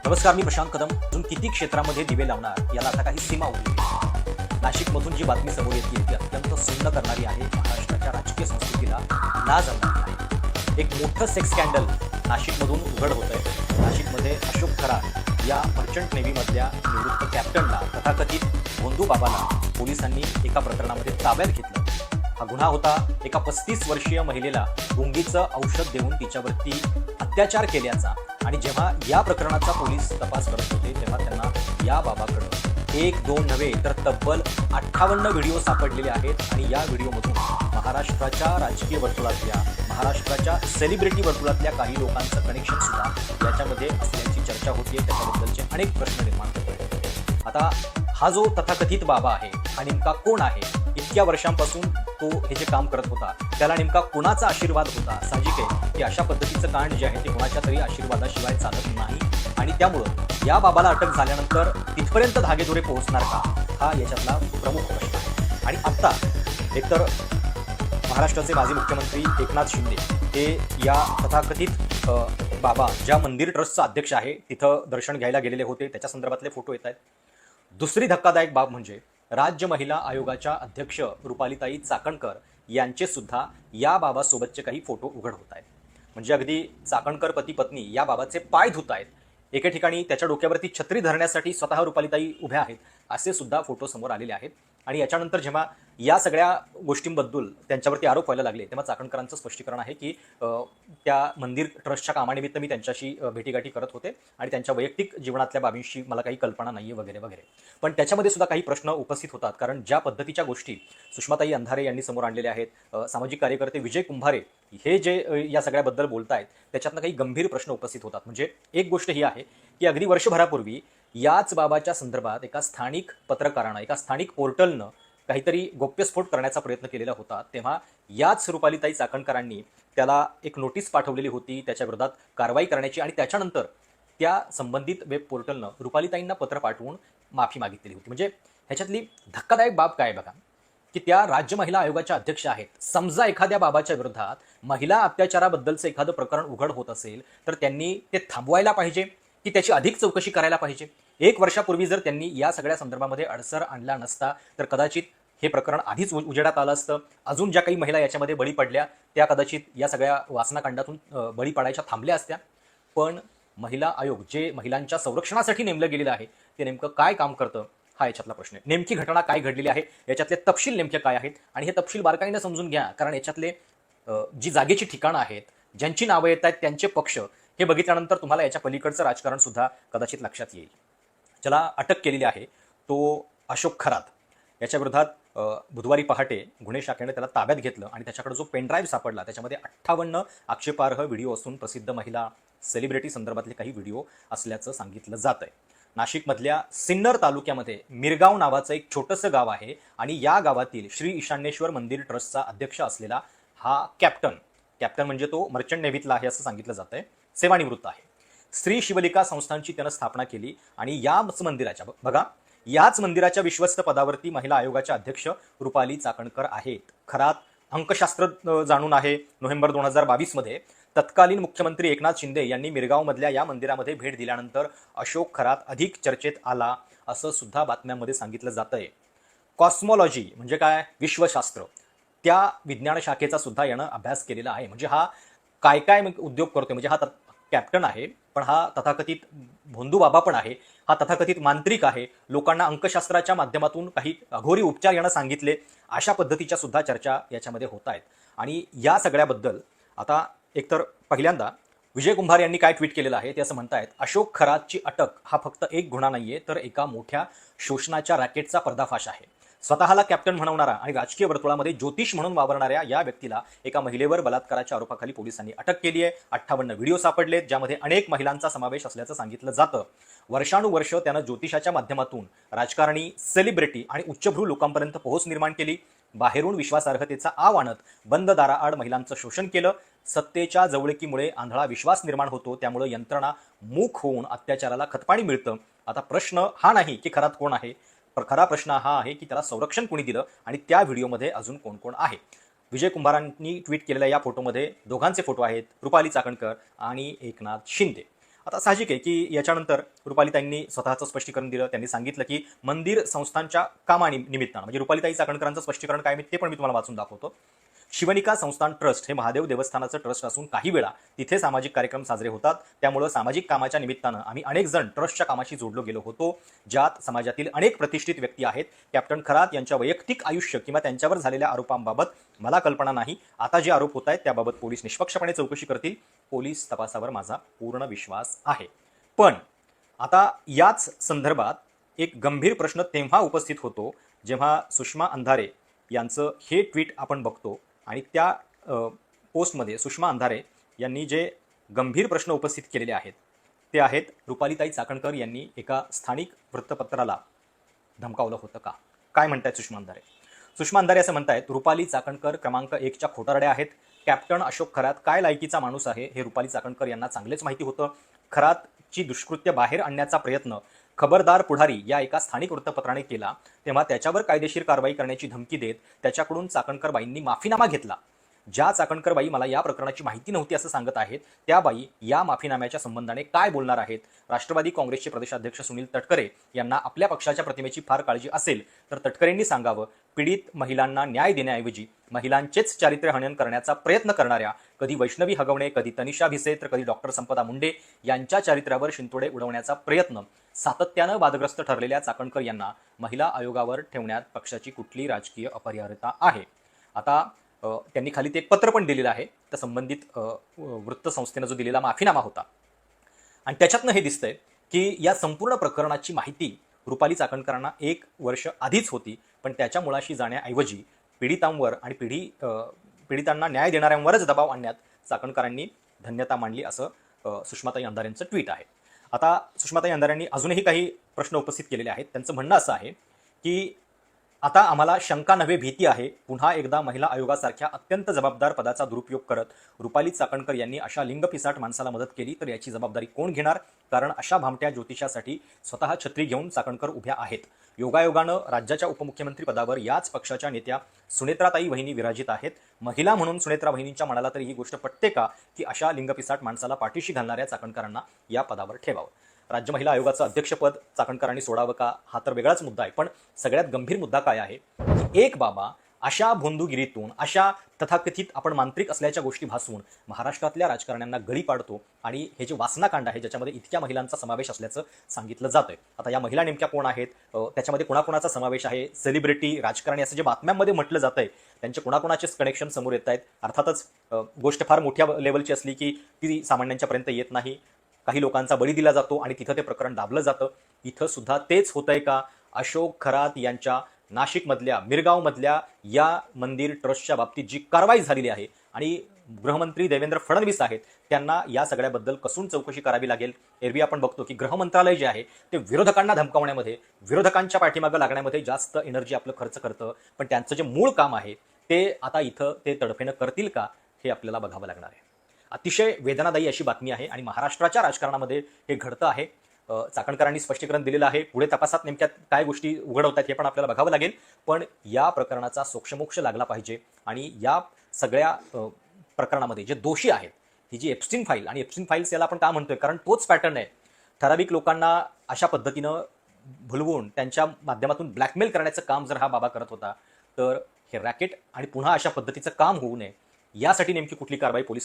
नमस्कार, मी प्रशांत कदम. अजून किती क्षेत्रामध्ये दिवे लावणार याला आता काही सीमा उरली नाही. नाशिकमधून जी बातमी समोर येते ती अत्यंत सुन्न करणारी आहे. महाराष्ट्राच्या राजकीय संस्कृतीला लाज आणणारी आहे. एक मोठं सेक्स स्कॅन्डल नाशिकमधून उघड होत आहे. नाशिकमध्ये अशोक खरात या मर्चंट नेव्हीमधल्या निवृत्त कॅप्टनला, तथाकथित भोंदू बाबाला पोलिसांनी एका प्रकरणामध्ये ताब्यात घेतलं. हा गुन्हा होता एका 35 वर्षीय महिलेला गुंगीचं औषध देऊन तिच्यावरती अत्याचार केल्याचा. आणि जेव्हा या प्रकरणाचा पोलीस तपास करत होते तेव्हा त्यांना या बाबाकडं 1-2 नव्हे तर तब्बल 58 व्हिडिओ सापडलेले आहेत. आणि या व्हिडिओमधून महाराष्ट्राच्या राजकीय वर्तुळातल्या, महाराष्ट्राच्या सेलिब्रिटी वर्तुळातल्या काही लोकांचं कनेक्शन सुद्धा याच्यामध्ये असल्याची चर्चा होतीये. त्याच्याबद्दलचे अनेक प्रश्न निर्माण होत. आता हा जो तथाकथित बाबा आहे हा नेमका कोण आहे? इतक्या वर्षांपासून तो हे जे काम करत होता त्याला नेमका कोणाचा आशीर्वाद होता? साहजिक आहे की अशा पद्धतीचं कांड जे आहे ते कोणाच्या तरी आशीर्वादाशिवाय चालत नाही. आणि त्यामुळं या बाबाला अटक झाल्यानंतर तिथपर्यंत धागेदोरे पोहोचणार का, हा याच्यातला प्रमुख प्रश्न आहे. आणि आत्ता एकतर महाराष्ट्राचे माजी मुख्यमंत्री एकनाथ शिंदे हे या तथाकथित बाबा ज्या मंदिर ट्रस्टचा अध्यक्ष आहे तिथं दर्शन घ्यायला गेलेले होते, त्याच्या संदर्भातले फोटो येत आहेत. दुसरी धक्कादायक बाब म्हणजे राज्य महिला आयोगाच्या अध्यक्ष रुपालीताई चाकणकर यांचे सुद्धा या बाबासोबतचे काही फोटो उघड होत आहेत. म्हणजे अगदी चाकणकर पती पत्नी या बाबाचे पाय धुत आहेत. एके ठिकाणी त्याच्या डोक्यावरती छत्री धरण्यासाठी स्वतः रुपालीताई उभ्या आहेत, असे सुद्धा फोटो समोर आलेले आहेत. आणि याच्यानंतर जेव्हा या सगळ्या गोष्टींबद्दल त्यांच्यावरती आरोप व्हायला लागले तेव्हा चाकणकरांचं स्पष्टीकरण आहे की त्या मंदिर ट्रस्टच्या कामानिमित्त मी त्यांच्याशी भेटीगाठी करत होते आणि त्यांच्या वैयक्तिक जीवनातल्या बाबींशी मला काही कल्पना नाही आहे वगैरे वगैरे. पण त्याच्यामध्ये सुद्धा काही प्रश्न उपस्थित होतात, कारण ज्या पद्धतीच्या गोष्टी सुषमाताई अंधारे यांनी समोर आणलेल्या आहेत, सामाजिक कार्यकर्ते विजय कुंभारे हे जे या सगळ्याबद्दल बोलतायत त्याच्यातनं काही गंभीर प्रश्न उपस्थित होतात. म्हणजे एक गोष्ट ही आहे की अगदी वर्षभरापूर्वी याच बाबाच्या संदर्भात एका स्थानिक पत्रकारानं, एका स्थानिक पोर्टलनं काहीतरी गोप्यस्फोट करण्याचा प्रयत्न केलेला होता. तेव्हा याच रुपालीताई चाकणकरांनी त्याला एक नोटीस पाठवलेली होती त्याच्या विरोधात कारवाई करण्याची. आणि त्याच्यानंतर त्या संबंधित वेब पोर्टलनं रुपालीताईंना पत्र पाठवून माफी मागितलेली होती. म्हणजे ह्याच्यातली धक्कादायक बाब काय बघा की त्या राज्य महिला आयोगाच्या अध्यक्ष आहेत. समजा एखाद्या बाबाच्या विरोधात महिला अत्याचाराबद्दलचं एखादं प्रकरण उघड होत असेल तर त्यांनी ते थांबवायला पाहिजे की त्याची अधिक चौकशी करायला पाहिजे. 1 वर्षापूर्वी जर त्यांनी या सगळ्या संदर्भामध्ये अडसर आणला नसता तर कदाचित हे प्रकरण आधीच उजेडात आलं असतं. अजून ज्या काही महिला याच्यामध्ये बळी पडल्या त्या कदाचित या सगळ्या वासनाकांडातून बळी पडायच्या थांबल्या असत्या. पण महिला आयोग जे महिलांच्या संरक्षणासाठी नेमलं गेलेलं आहे ते नेमकं काय काम करतं हा याच्यातला प्रश्न आहे. नेमकी घटना काय घडलेली आहे, याच्यातले तपशील नेमके काय आहेत आणि हे तपशील बारकाईने समजून घ्या, कारण याच्यातले जी जागेची ठिकाणं आहेत, ज्यांची नावं येत आहेत, त्यांचे पक्ष हे बघितल्यानंतर तुम्हाला याच्या पलीकडचं राजकारण सुद्धा कदाचित लक्षात येईल. ज्याला अटक केलेली आहे तो अशोक खरात, याच्या विरोधात बुधवारी पहाटे गुन्हे शाखेने त्याला ताब्यात घेतलं आणि त्याच्याकडे जो पेनड्राईव्ह सापडला त्याच्यामध्ये 58 आक्षेपार्ह व्हिडिओ असून प्रसिद्ध महिला सेलिब्रिटी संदर्भातले काही व्हिडिओ असल्याचं सांगितलं जात आहे. नाशिकमधल्या सिन्नर तालुक्यामध्ये मिरगाव नावाचं एक छोटंसं गाव आहे आणि या गावातील श्री ईशान्येश्वर मंदिर ट्रस्टचा अध्यक्ष असलेला हा कॅप्टन म्हणजे तो मर्चंट नेव्हीतला आहे असं सांगितलं जात आहे, सेवानिवृत्त आहे. श्री शिवलिका संस्थांची त्यानं स्थापना केली आणि याच मंदिराच्या विश्वस्त पदावरती महिला आयोगाच्या अध्यक्ष रुपाली चाकणकर आहेत. खरात अंकशास्त्र जाणून आहे. नोव्हेंबर 2022 मध्ये तत्कालीन मुख्यमंत्री एकनाथ शिंदे यांनी मिरगावमधल्या या मंदिरामध्ये भेट दिल्यानंतर अशोक खरात अधिक चर्चेत आला असं सुद्धा बातम्यांमध्ये सांगितलं जातंय. कॉस्मॉलॉजी म्हणजे काय, विश्वशास्त्र, त्या विज्ञान शाखेचा सुद्धा यानं अभ्यास केलेला आहे. म्हणजे हा काय काय उद्योग करतोय. म्हणजे हा कॅप्टन आहे पण हा तथाकथित भोंदू बाबा पण आहे, हा तथाकथित मांत्रिक आहे. लोकांना अंकशास्त्राच्या माध्यमातून काही अघोरी उपचार यानं सांगितले, अशा पद्धतीच्या सुद्धा चर्चा याच्यामध्ये होत आहेत. आणि या सगळ्याबद्दल आता एकतर पहिल्यांदा विजय कुंभार यांनी काय ट्विट केलेलं आहे ते असं म्हणतायत, अशोक खरातची अटक हा फक्त एक गुन्हा नाहीये तर एका मोठ्या शोषणाच्या रॅकेटचा पर्दाफाश आहे. स्वतःला कॅप्टन म्हणवणारा आणि राजकीय वर्तुळामध्ये ज्योतिष म्हणून वावरणाऱ्या या व्यक्तीला एका महिलेवर बलात्काराच्या आरोपाखाली पोलिसांनी अटक केली आहे. 58 व्हिडिओ सापडलेत ज्यामध्ये अनेक महिलांचा समावेश असल्याचं सांगितलं जातं. वर्षानुवर्ष त्यानं ज्योतिषाच्या माध्यमातून राजकारणी, सेलिब्रिटी आणि उच्चभ्रू लोकांपर्यंत पोहोच निर्माण केली. बाहेरून विश्वासार्हतेचा आव आणत बंद दाराआड महिलांचं शोषण केलं. सत्तेच्या जवळकीमुळे आंधळा विश्वास निर्माण होतो, त्यामुळे यंत्रणा मूक होऊन अत्याचाराला खतपाणी मिळतं. आता प्रश्न हा नाही की खरात कोण आहे, खरा प्रश्न हा आहे की त्याला संरक्षण कोणी दिलं आणि त्या व्हिडिओमध्ये अजून कोण कोण आहे. विजय कुंभारांनी ट्विट केलेल्या या फोटोमध्ये दोघांचे फोटो आहेत, रुपाली चाकणकर आणि एकनाथ शिंदे. आता साहजिक आहे की याच्यानंतर रुपालीताईंनी स्वतःचं स्पष्टीकरण दिलं. त्यांनी सांगितलं की मंदिर संस्थांच्या कामानिमित्तानं, म्हणजे रुपालीताई चाकणकरांचं स्पष्टीकरण काय ते पण मी तुम्हाला वाचून दाखवतो. शिवनिका संस्थान ट्रस्ट हे महादेव देवस्थानाचं ट्रस्ट असून काही वेळा तिथे सामाजिक कार्यक्रम साजरे होतात. त्यामुळे सामाजिक कामाच्या निमित्तानं आम्ही अनेक जण ट्रस्टच्या कामाशी जोडलो गेलो होतो, ज्यात समाजातील अनेक प्रतिष्ठित व्यक्ती आहेत. कॅप्टन खरात यांच्या वैयक्तिक आयुष्य किंवा त्यांच्यावर झालेल्या आरोपांबाबत मला कल्पना नाही. आता जे आरोप होत आहेत त्याबाबत पोलीस निष्पक्षपणे चौकशी करतील. पोलीस तपासावर माझा पूर्ण विश्वास आहे. पण आता याच संदर्भात एक गंभीर प्रश्न तेव्हा उपस्थित होतो जेव्हा सुषमा अंधारे यांचं हे ट्विट आपण बघतो आणि त्या पोस्टमध्ये सुषमा अंधारे यांनी जे गंभीर प्रश्न उपस्थित केलेले आहेत ते आहेत, रुपालीताई चाकणकर यांनी एका स्थानिक वृत्तपत्राला धमकावलं होतं का? काय म्हणतायत सुषमा अंधारे? सुषमा अंधारे असं म्हणतायत, रुपाली चाकणकर क्रमांक 1च्या खोटारड्या आहेत. कॅप्टन अशोक खरात काय लायकीचा माणूस आहे हे रुपाली चाकणकर यांना चांगलेच माहिती होतं. खरातची दुष्कृत्य बाहेर आणण्याचा प्रयत्न खबरदार पुढारी या एका स्थानिक वृत्तपत्राने केला तेव्हा त्याच्यावर कायदेशीर कारवाई करण्याची धमकी देत त्याच्याकडून चाकणकरबाईंनी माफीनामा घेतला. ज्या चाकणकरबाई मला या प्रकरणाची माहिती नव्हती असं सांगत आहेत, त्या बाई या माफीनाम्याच्या संबंधाने काय बोलणार आहेत? राष्ट्रवादी काँग्रेसचे प्रदेशाध्यक्ष सुनील तटकरे यांना आपल्या पक्षाच्या प्रतिमेची फार काळजी असेल तर तटकरेंनी सांगावं, पीडित महिलांना न्याय देण्याऐवजी महिलांचेच चारित्र्यहनन करण्याचा प्रयत्न करणाऱ्या कधी वैष्णवी हगवणे, कधी तनिषा भिसे तर कधी डॉक्टर संपदा मुंडे यांच्या चारित्र्यावर शिंतोडे उडवण्याचा प्रयत्न सातत्यानं वादग्रस्त ठरलेल्या चाकणकर यांना महिला आयोगावर ठेवण्यात पक्षाची कुठली राजकीय अपरिहार्यता आहे? आता त्यांनी खाली ते एक पत्र पण दिलेलं आहे त्या संबंधित वृत्तसंस्थेनं जो दिलेला माफीनामा होता आणि त्याच्यातनं हे दिसतंय की या संपूर्ण प्रकरणाची माहिती रुपाली चाकणकरांना 1 वर्ष आधीच होती, पण त्याच्या मुळाशी जाण्याऐवजी पीडितांवर आणि पीडितांना न्याय देणाऱ्यांवरच दबाव आणण्यात चाकणकरांनी धन्यता मांडली असं सुषमाताई अंधारेंचं ट्विट आहे. आता सुषमाताई अंधारेंनी अजूनही काही प्रश्न उपस्थित केलेले आहेत. त्यांचं म्हणणं असं आहे की आता आम्हाला शंका नव्हे भीती आहे. पुन्हा एकदा महिला आयोगासारख्या अत्यंत जबाबदार पदाचा दुरुपयोग करत रुपाली चाकणकर यांनी अशा लिंगपिसाट माणसाला मदत केली तर याची जबाबदारी कोण घेणार? कारण अशा भामट्या ज्योतिषासाठी स्वतः छत्री घेऊन चाकणकर उभ्या आहेत. योगायोगानं राज्याच्या उपमुख्यमंत्री पदावर याच पक्षाच्या नेत्या सुनेत्राताई वहिनी विराजित आहेत. महिला म्हणून सुनेत्रा वहिनींच्या मनाला तरी ही गोष्ट पटते का की अशा लिंगपिसाट माणसाला पाठीशी घालणाऱ्या चाकणकरांना या पदावर ठेवावं? राज्य महिला आयोगाचं अध्यक्षपद चाकणकरांनी सोडावं का हा तर वेगळाच मुद्दा आहे, पण सगळ्यात गंभीर मुद्दा काय आहे की एक बाबा अशा भोंदूगिरीतून, अशा तथाकथित आपण मांत्रिक असल्याच्या गोष्टी भासवून महाराष्ट्रातल्या राजकारण्यांना गळी पाडतो आणि हे जे वासनाकांड आहे ज्याच्यामध्ये इतक्या महिलांचा समावेश असल्याचं सांगितलं जातंय. आता या महिला नेमक्या कोण आहेत, त्याच्यामध्ये कोणाकोणाचा समावेश आहे, सेलिब्रिटी, राजकारणी असं जे बातम्यांमध्ये म्हटलं जातंय त्यांचे कोणाकोणाचेच कनेक्शन समोर येत आहेत. अर्थातच गोष्ट फार मोठ्या लेवलची असली की ती सामान्यांच्यापर्यंत येत नाही. काही लोकांचा बळी दिला जातो आणि तिथं ते प्रकरण दाबलं जातं. इथं सुद्धा तेच होतंय का? अशोक खरात यांच्या नाशिकमधल्या मिरगावमधल्या या मंदिर ट्रस्टच्या बाबतीत जी कारवाई झालेली आहे आणि गृहमंत्री देवेंद्र फडणवीस आहेत त्यांना या सगळ्याबद्दल कसून चौकशी करावी लागेल. एरवी आपण बघतो की गृह मंत्रालय जे आहे ते विरोधकांना धमकावण्यामध्ये, विरोधकांच्या पाठीमागं लागण्यामध्ये जास्त एनर्जी आपलं खर्च करतं, पण त्यांचं जे मूळ काम आहे ते आता इथं ते तडफेनं करतील का हे आपल्याला बघावं लागणार आहे. अतिशय वेदनादायी अशी बातमी आहे आणि महाराष्ट्राच्या राजकारणामध्ये हे घडतं आहे. चाकणकरांनी स्पष्टीकरण दिलेलं आहे. पुढे तपासात नेमक्या काय गोष्टी उघड होत आहेत हे पण आपल्याला बघावं लागेल. पण या प्रकरणाचा सोक्षमोक्ष लागला पाहिजे आणि या सगळ्या प्रकरणामध्ये जे दोषी आहेत, ही जी एप्स्टीन फाईल, आणि एप्स्टीन फाईल्स याला आपण का म्हणतोय कारण तोच पॅटर्न आहे. ठराविक लोकांना अशा पद्धतीनं भुलवून त्यांच्या माध्यमातून ब्लॅकमेल करण्याचं काम जर हा बाबा करत होता तर हे रॅकेट आणि पुन्हा अशा पद्धतीचं काम होऊ नये यासाठी नेमकी कुठली कारवाई पोलीस